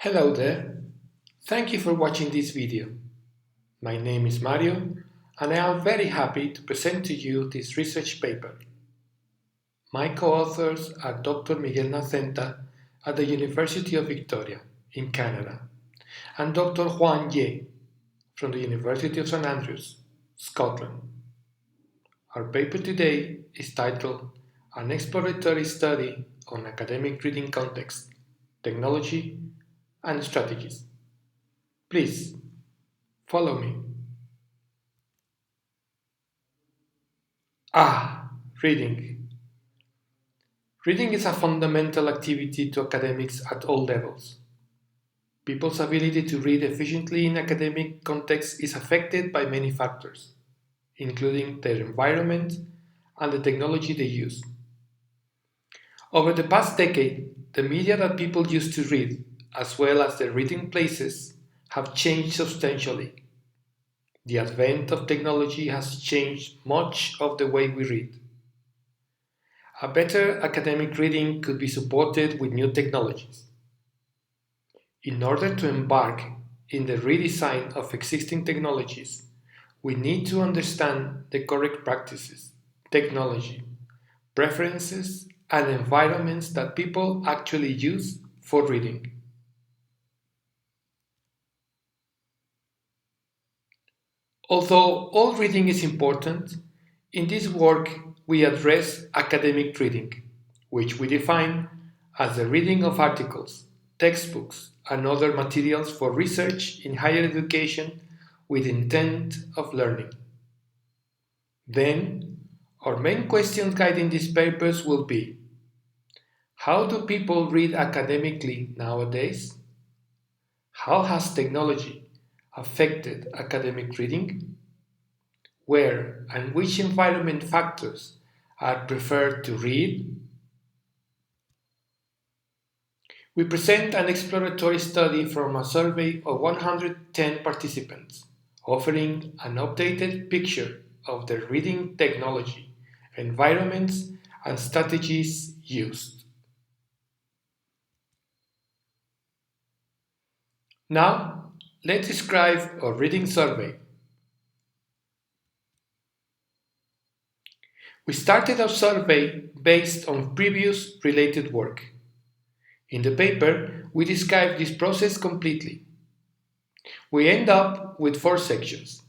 Hello there. Thank you for watching this video. My name is Mario and I am very happy to present to you this research paper. My co-authors are Dr. Miguel Nacenta at the University of Victoria in Canada and Dr. Juan Ye from the University of St Andrews, Scotland. Our paper today is titled An Exploratory Study on Academic Reading Context, Technology and Strategies. Please, follow me. Reading. Reading is a fundamental activity to academics at all levels. People's ability to read efficiently in academic contexts is affected by many factors, including their environment and the technology they use. Over the past decade, the media that people use to read, as well as their reading places, have changed substantially. The advent of technology has changed much of the way we read. A better academic reading could be supported with new technologies. In order to embark in the redesign of existing technologies, we need to understand the correct practices, technology, preferences, and environments that people actually use for reading. Although all reading is important, in this work we address academic reading, which we define as the reading of articles, textbooks, and other materials for research in higher education with intent of learning. Then, our main questions guiding these papers will be: how do people read academically nowadays? How has technology affected academic reading? Where and which environment factors are preferred to read? We present an exploratory study from a survey of 110 participants, offering an updated picture of the reading technology, environments, and strategies used. Now, let's describe our reading survey. We started our survey based on previous related work. In the paper, we describe this process completely. We end up with 4 sections: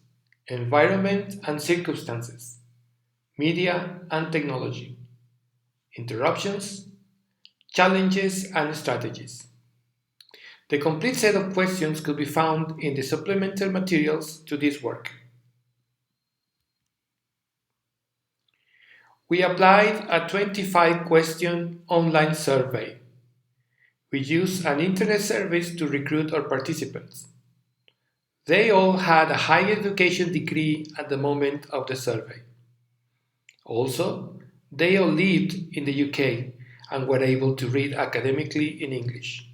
environment and circumstances, media and technology, interruptions, challenges and strategies. The complete set of questions could be found in the supplemental materials to this work. We applied a 25-question online survey. We used an internet service to recruit our participants. They all had a higher education degree at the moment of the survey. Also, they all lived in the UK and were able to read academically in English.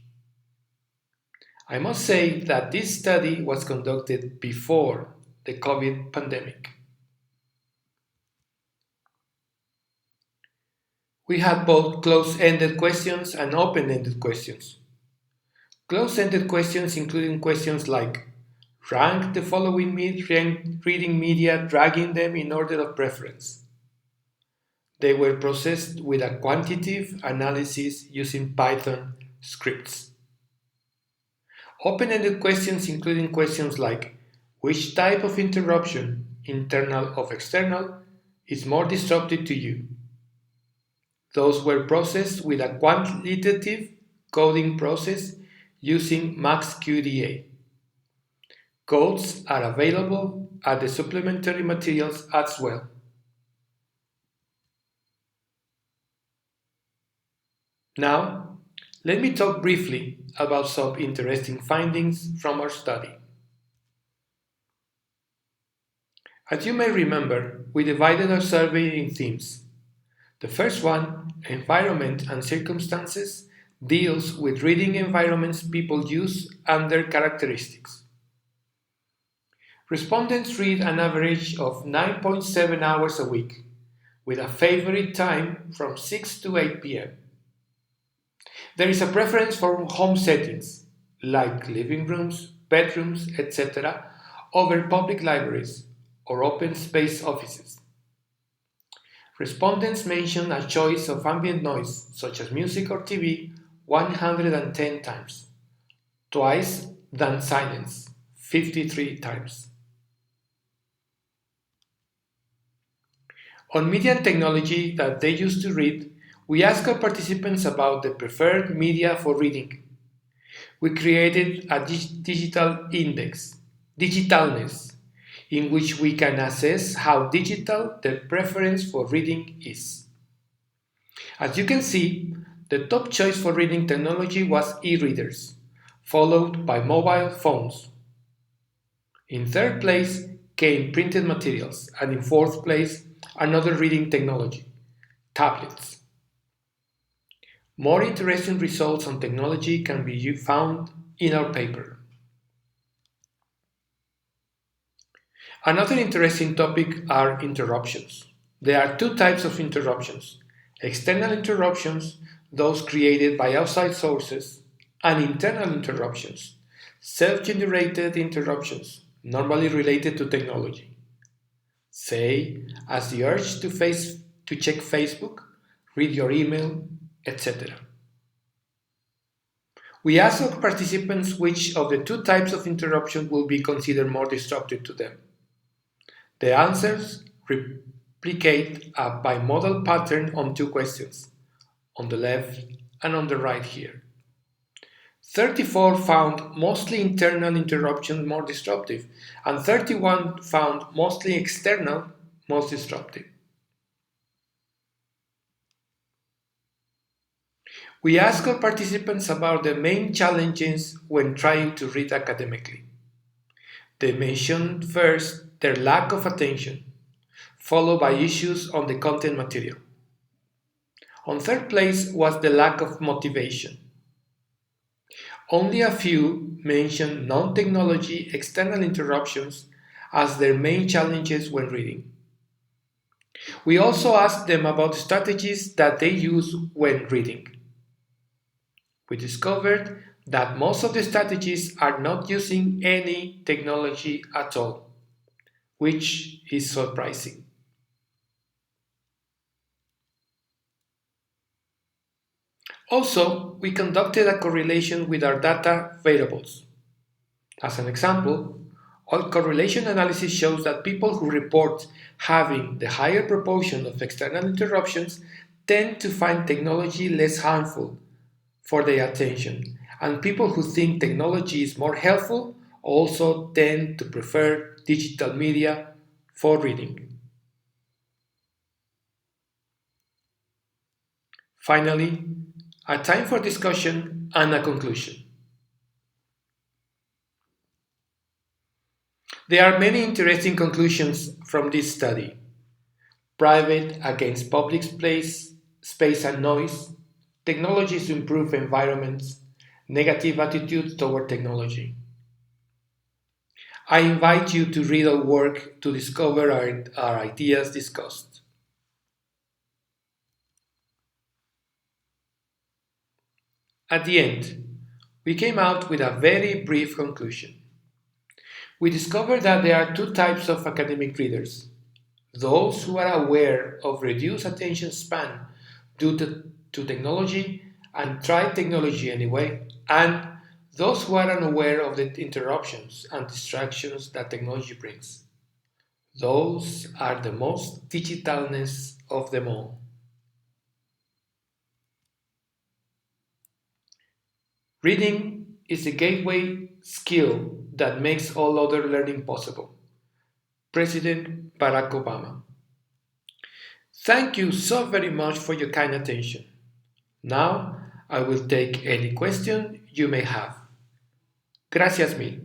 I must say that this study was conducted before the COVID pandemic. We had both closed-ended questions and open-ended questions. Closed-ended questions including questions like: rank the following reading media, dragging them in order of preference. They were processed with a quantitative analysis using Python scripts. Open-ended questions including questions like: which type of interruption, internal or external, is more disruptive to you? Those were processed with a quantitative coding process using MexIHC. Codes are available at the supplementary materials as well. Now, let me talk briefly about some interesting findings from our study. As you may remember, we divided our survey in themes. The first one, environment and circumstances, deals with reading environments people use and their characteristics. Respondents read an average of 9.7 hours a week, with a favorite time from 6 to 8 p.m. There is a preference for home settings, like living rooms, bedrooms, etc., over public libraries or open space offices. Respondents mentioned a choice of ambient noise, such as music or TV, 110 times, twice than silence, 53 times. On media and technology that they use to read, we asked our participants about the preferred media for reading. We created a digital index, digitalness, in which we can assess how digital their preference for reading is. As you can see, the top choice for reading technology was e-readers, followed by mobile phones. In third place came printed materials, and in fourth place, another reading technology, tablets. More interesting results on technology can be found in our paper. Another interesting topic are interruptions. There are two types of interruptions: external interruptions, those created by outside sources, and internal interruptions, self-generated interruptions, normally related to technology. Say, as the urge to check Facebook, read your email, etc. We asked our participants which of the two types of interruption will be considered more disruptive to them. The answers replicate a bimodal pattern on two questions, on the left and on the right here. 34 found mostly internal interruptions more disruptive, and 31 found mostly external most disruptive. We asked our participants about the main challenges when trying to read academically. They mentioned first their lack of attention, followed by issues on the content material. On third place was the lack of motivation. Only a few mentioned non-technology external interruptions as their main challenges when reading. We also asked them about strategies that they use when reading. We discovered that most of the strategies are not using any technology at all, which is surprising. Also, we conducted a correlation with our data variables. As an example, our correlation analysis shows that people who report having the higher proportion of external interruptions tend to find technology less harmful for their attention, and people who think technology is more helpful also tend to prefer digital media for reading. Finally, a time for discussion and a conclusion. There are many interesting conclusions from this study. Private against public space and noise, technologies to improve environments, negative attitudes toward technology. I invite you to read our work to discover our ideas discussed. At the end, we came out with a very brief conclusion. We discovered that there are two types of academic readers: those who are aware of reduced attention span due to technology and try technology anyway, and those who are unaware of the interruptions and distractions that technology brings. Those are the most digitalness of them all. Reading is a gateway skill that makes all other learning possible. President Barack Obama. Thank you so very much for your kind attention. Now I will take any question you may have. Gracias mil.